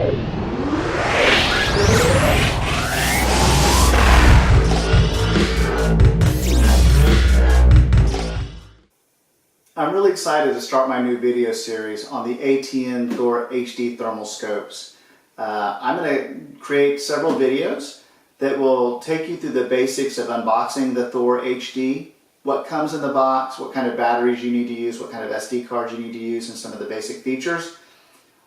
I'm really excited to start my new video series on the ATN Thor HD thermal scopes. I'm going to create several videos that will take you through the basics of unboxing the Thor HD, what comes in the box, what kind of batteries you need to use, what kind of SD cards you need to use, and some of the basic features,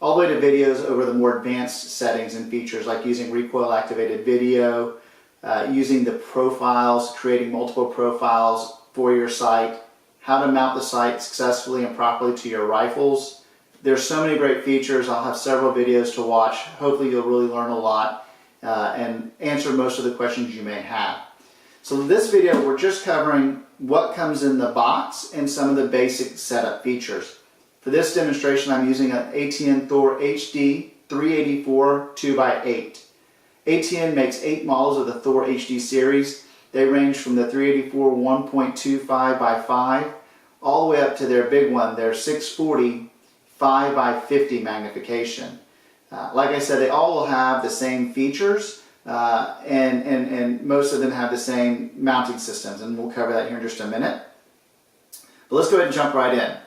all the way to videos over the more advanced settings and features like using recoil activated video, using the profiles, creating multiple profiles for your sight, how to mount the sight successfully and properly to your rifles. There's so many great features. I'll have several videos to watch. Hopefully you'll really learn a lot and answer most of the questions you may have. So in this video we're just covering what comes in the box and some of the basic setup features. For this demonstration I'm using an ATN Thor HD 384 2x8. ATN makes 8 models of the Thor HD series. They range from the 384 1.25 by 5 all the way up to their big one, their 640 5 by 50 magnification. Like I said, they all will have the same features and most of them have the same mounting systems, and we'll cover that here in just a minute. But let's go ahead and jump right in.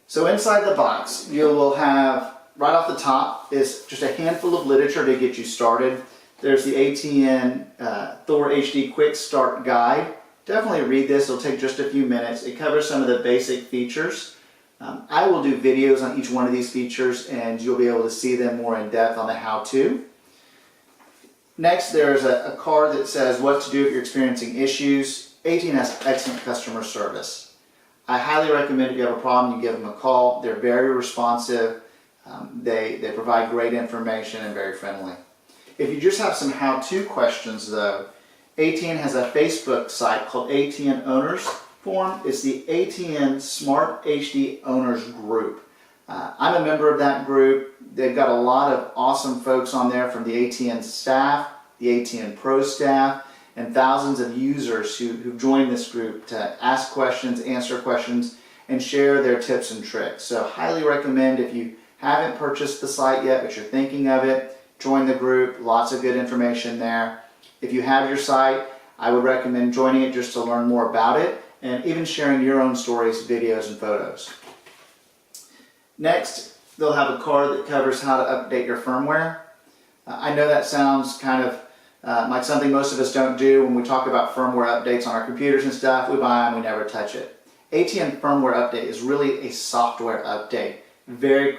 So inside the box you will have, right off the top, is just a handful of literature to get you started. There's the ATN Thor HD Quick Start Guide. Definitely read this, it'll take just a few minutes. It covers some of the basic features. I will do videos on each one of these features and you'll be able to see them more in depth on the how-to. Next there's a card that says what to do if you're experiencing issues. ATN has excellent customer service. I highly recommend if you have a problem you give them a call. They're very responsive, they provide great information and very friendly. If you just have some how-to questions though, ATN has a Facebook site called ATN Owners Forum. It's the ATN Smart HD Owners Group. I'm a member of that group. They've got a lot of awesome folks on there from the ATN staff, the ATN Pro staff, and thousands of users who've joined this group to ask questions, answer questions, and share their tips and tricks. So highly recommend, if you haven't purchased the site yet but you're thinking of it, join the group. Lots of good information there. If you have your site, I would recommend joining it just to learn more about it and even sharing your own stories, videos, and photos. Next, they'll have a card that covers how to update your firmware. I know that sounds kind of like something most of us don't do when we talk about firmware updates on our computers and stuff. We buy them, we never touch it. ATN firmware update is really a software update. Very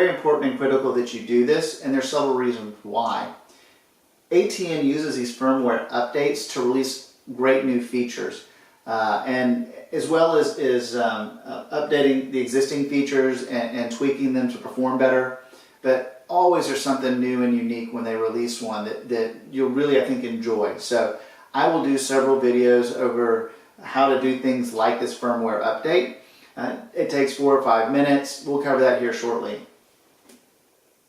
important and critical that you do this, and there's several reasons why. ATN uses these firmware updates to release great new features, and as well as updating the existing features and tweaking them to perform better. But always there's something new and unique when they release one that you'll really, I think, enjoy. So I will do several videos over how to do things like this firmware update. It takes 4 or 5 minutes. We'll cover that here shortly.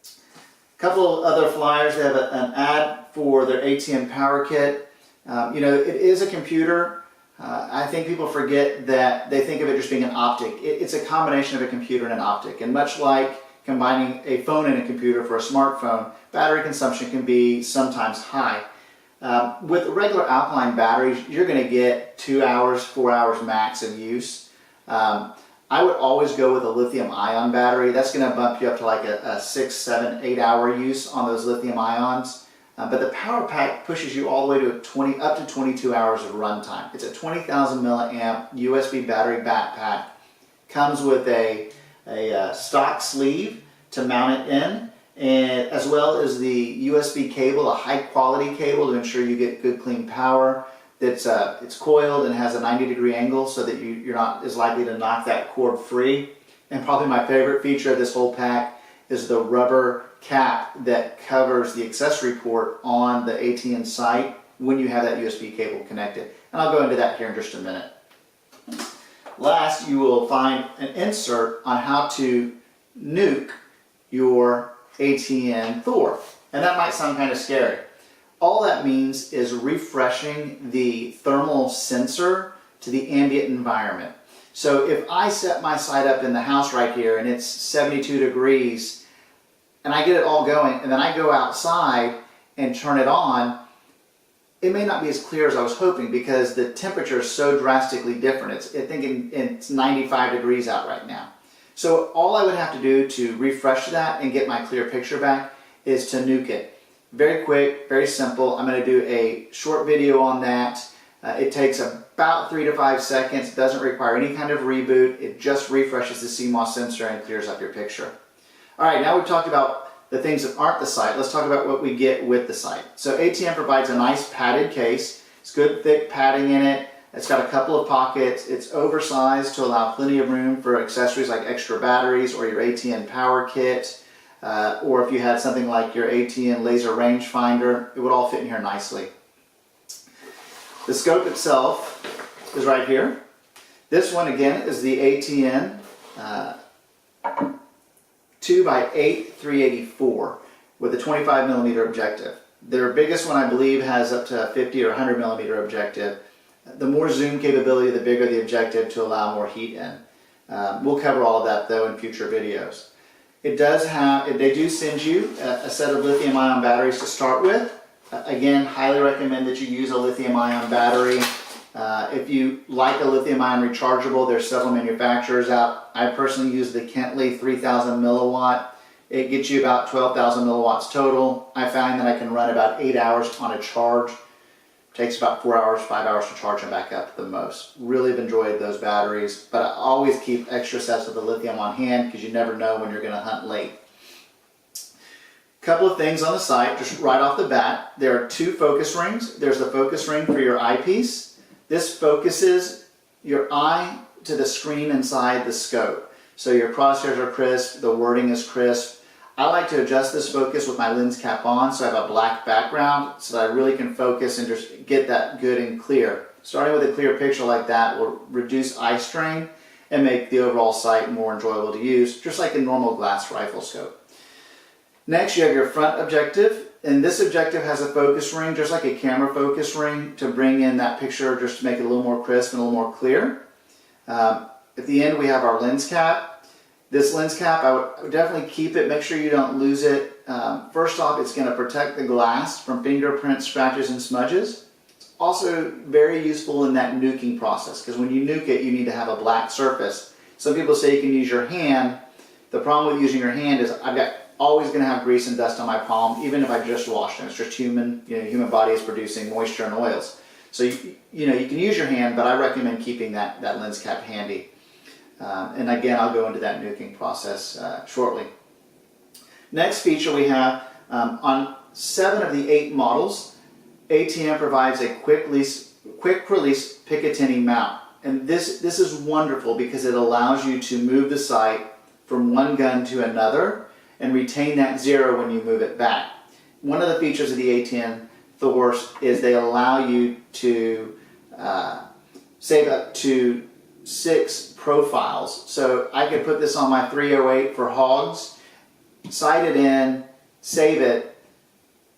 A couple other flyers. They have an ad for their ATN Power Kit. You know, it is a computer. I think people forget that they think of it just being an optic. It's a combination of a computer and an optic. And much like combining a phone and a computer for a smartphone, battery consumption can be sometimes high. With regular alkaline batteries, you're going to get 2 hours, 4 hours max of use. I would always go with a lithium ion battery. That's going to bump you up to like a 6, 7, 8 hour use on those lithium ions. But the Power Pack pushes you all the way to up to 22 hours of runtime. It's a 20,000 milliamp USB battery backpack. Comes with a stock sleeve to mount it in, and as well as the USB cable, a high quality cable to ensure you get good clean power. It's coiled and has a 90-degree angle so that you're not as likely to knock that cord free. And probably my favorite feature of this whole pack is the rubber cap that covers the accessory port on the ATN site when you have that USB cable connected. And I'll go into that here in just a minute. Last, you will find an insert on how to nuke your ATN Thor. And that might sound kind of scary. All that means is refreshing the thermal sensor to the ambient environment. So if I set my sight up in the house right here and it's 72 degrees, and I get it all going, and then I go outside and turn it on, it may not be as clear as I was hoping because the temperature is so drastically different. I think it's 95 degrees out right now. So all I would have to do to refresh that and get my clear picture back is to nuke it. Very quick, very simple. I'm going to do a short video on that. It takes about 3 to 5 seconds. It doesn't require any kind of reboot. It just refreshes the CMOS sensor and clears up your picture. All right, now we've talked about the things that aren't the sight. Let's talk about what we get with the sight. So ATN provides a nice padded case. It's good thick padding in it. It's got a couple of pockets. It's oversized to allow plenty of room for accessories like extra batteries or your ATN power kit, or if you had something like your ATN laser rangefinder, it would all fit in here nicely. The scope itself is right here. This one again is the ATN 2x8 384 with a 25mm objective. Their biggest one, I believe, has up to a 50 or 100mm objective. The more zoom capability, the bigger the objective to allow more heat in. We'll cover all of that though in future videos. It does have, they do send you a set of lithium-ion batteries to start with. Again, highly recommend that you use a lithium-ion battery. If you like a lithium-ion rechargeable, there's several manufacturers out. I personally use the Kentley 3000 milliwatt. It gets you about 12,000 milliwatts total. I find that I can run about 8 hours on a charge. Takes about 4 hours, 5 hours to charge them back up at the most. Really have enjoyed those batteries, but I always keep extra sets of the lithium on hand because you never know when you're going to hunt late. Couple of things on the site, just right off the bat. There are 2 focus rings. There's the focus ring for your eyepiece. This focuses your eye to the screen inside the scope. So your crosshairs are crisp, the wording is crisp. I like to adjust this focus with my lens cap on so I have a black background so that I really can focus and just get that good and clear. Starting with a clear picture like that will reduce eye strain and make the overall sight more enjoyable to use, just like a normal glass rifle scope. Next, you have your front objective, and this objective has a focus ring, just like a camera focus ring, to bring in that picture just to make it a little more crisp and a little more clear. At the end, we have our lens cap. This lens cap, I would definitely keep it. Make sure you don't lose it. First off, it's going to protect the glass from fingerprints, scratches, and smudges. It's also very useful in that nuking process because when you nuke it, you need to have a black surface. Some people say you can use your hand. The problem with using your hand is always going to have grease and dust on my palm, even if I just washed it. It's just human body is producing moisture and oils. So you can use your hand, but I recommend keeping that lens cap handy. And again, I'll go into that nuking process shortly. Next feature we have, on 7 of the 8 models, ATN provides a quick release Picatinny mount. And this is wonderful because it allows you to move the sight from one gun to another and retain that 0 when you move it back. One of the features of the ATN Thor is they allow you to save up to 6 profiles. So I could put this on my 308 for hogs, sight it in, save it,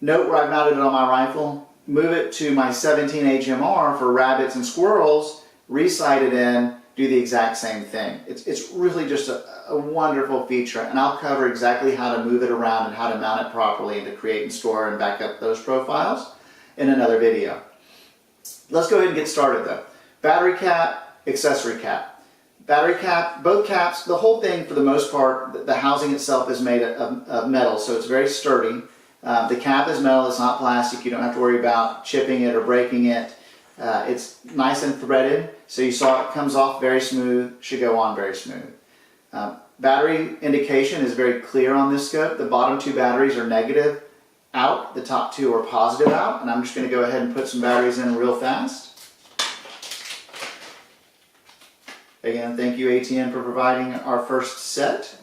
note where I've mounted it on my rifle, move it to my 17 HMR for rabbits and squirrels, re-sight it in, do the exact same thing. It's really just a wonderful feature, and I'll cover exactly how to move it around and how to mount it properly and to create and store and back up those profiles in another video. Let's go ahead and get started though. Battery cap, accessory cap. Battery cap, both caps, the whole thing for the most part, the housing itself is made of metal, so it's very sturdy. The cap is metal, it's not plastic, you don't have to worry about chipping it or breaking it. It's nice and threaded, so you saw it comes off very smooth, should go on very smooth. Battery indication is very clear on this scope. The bottom 2 batteries are negative out, the top 2 are positive out, and I'm just going to go ahead and put some batteries in real fast. Again, thank you ATN for providing our first set.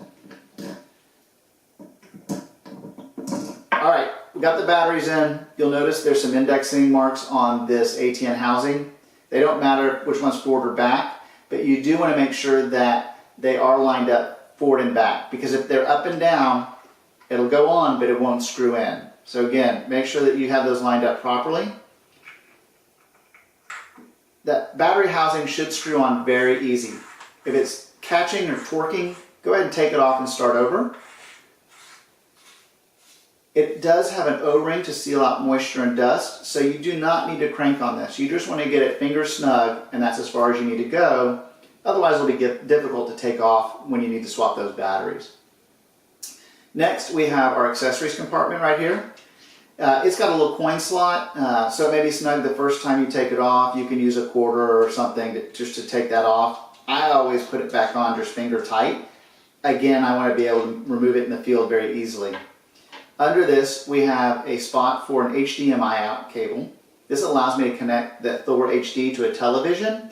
Alright, we got the batteries in. You'll notice there's some indexing marks on this ATN housing. They don't matter which one's forward or back, but you do want to make sure that they are lined up forward and back, because if they're up and down, it'll go on, but it won't screw in. So again, make sure that you have those lined up properly. That battery housing should screw on very easy. If it's catching or torquing, go ahead and take it off and start over. It does have an O-ring to seal out moisture and dust, so you do not need to crank on this. You just want to get it finger snug, and that's as far as you need to go. Otherwise, it'll be difficult to take off when you need to swap those batteries. Next, we have our accessories compartment right here. It's got a little coin slot, so it may be snug the first time you take it off. You can use a quarter or something just to take that off. I always put it back on just finger tight. Again, I want to be able to remove it in the field very easily. Under this, we have a spot for an HDMI out cable. This allows me to connect the Thor HD to a television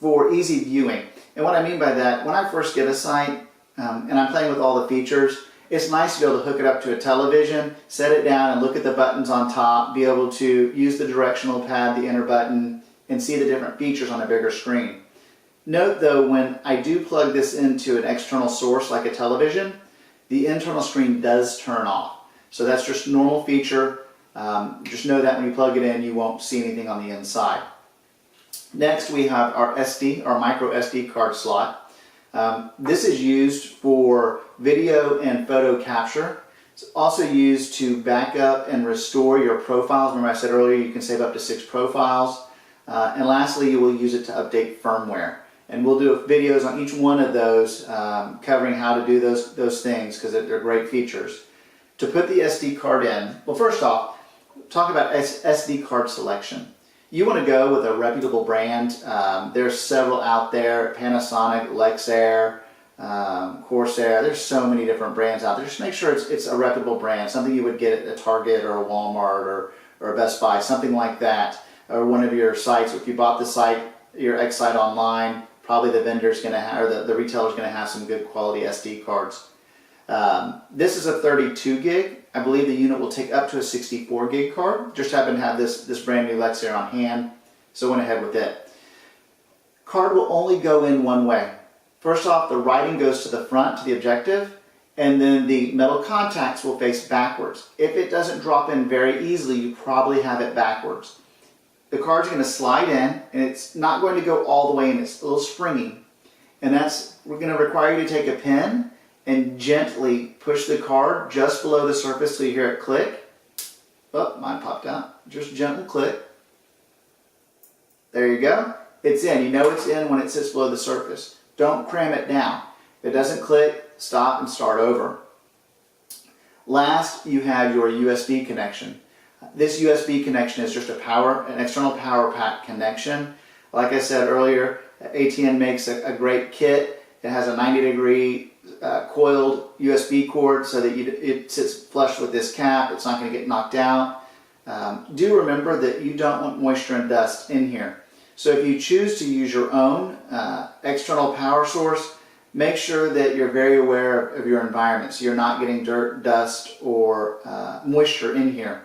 for easy viewing. And what I mean by that, when I first get a site and I'm playing with all the features, it's nice to be able to hook it up to a television, set it down and look at the buttons on top, be able to use the directional pad, the enter button, and see the different features on a bigger screen. Note though, when I do plug this into an external source like a television, the internal screen does turn off. So that's just a normal feature. Just know that when you plug it in, you won't see anything on the inside. Next, we have our SD, our micro SD card slot. This is used for video and photo capture. It's also used to back up and restore your profiles. Remember I said earlier you can save up to 6 profiles. And lastly, you will use it to update firmware. And we'll do videos on each one of those covering how to do those things because they're great features. To put the SD card in, well, first off, talk about SD card selection. You want to go with a reputable brand. There's several out there, Panasonic, Lexair, Corsair. There's so many different brands out there. Just make sure it's a reputable brand, something you would get at a Target or a Walmart or a Best Buy, something like that, or one of your sites. If you bought the site, your X site online, probably the vendor's going to have, or the retailer's going to have some good quality SD cards. This is a 32 gig. I believe the unit will take up to a 64 gig card. Just happen to have this brand new Lexair on hand, so went ahead with it. Card will only go in one way. First off, the writing goes to the front, to the objective, and then the metal contacts will face backwards. If it doesn't drop in very easily, you probably have it backwards. The card's going to slide in, and it's not going to go all the way in. It's a little springy. And we're going to require you to take a pen and gently push the card just below the surface so you hear it click. Oh, mine popped out. Just gentle click. There you go. It's in. You know it's in when it sits below the surface. Don't cram it down. If it doesn't click, stop and start over. Last, you have your USB connection. This USB connection is just an external power pack connection. Like I said earlier, ATN makes a great kit. It has a 90-degree coiled USB cord so that it sits flush with this cap. It's not going to get knocked out. Do remember that you don't want moisture and dust in here. So if you choose to use your own external power source, make sure that you're very aware of your environment so you're not getting dirt, dust, or moisture in here.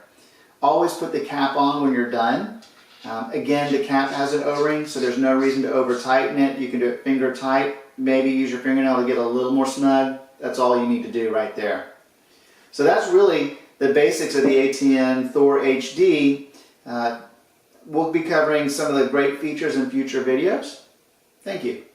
Always put the cap on when you're done. Again, the cap has an O-ring, so there's no reason to over tighten it. You can do it finger tight. Maybe use your fingernail to get a little more snug. That's all you need to do right there. So that's really the basics of the ATN Thor HD. We'll be covering some of the great features in future videos. Thank you.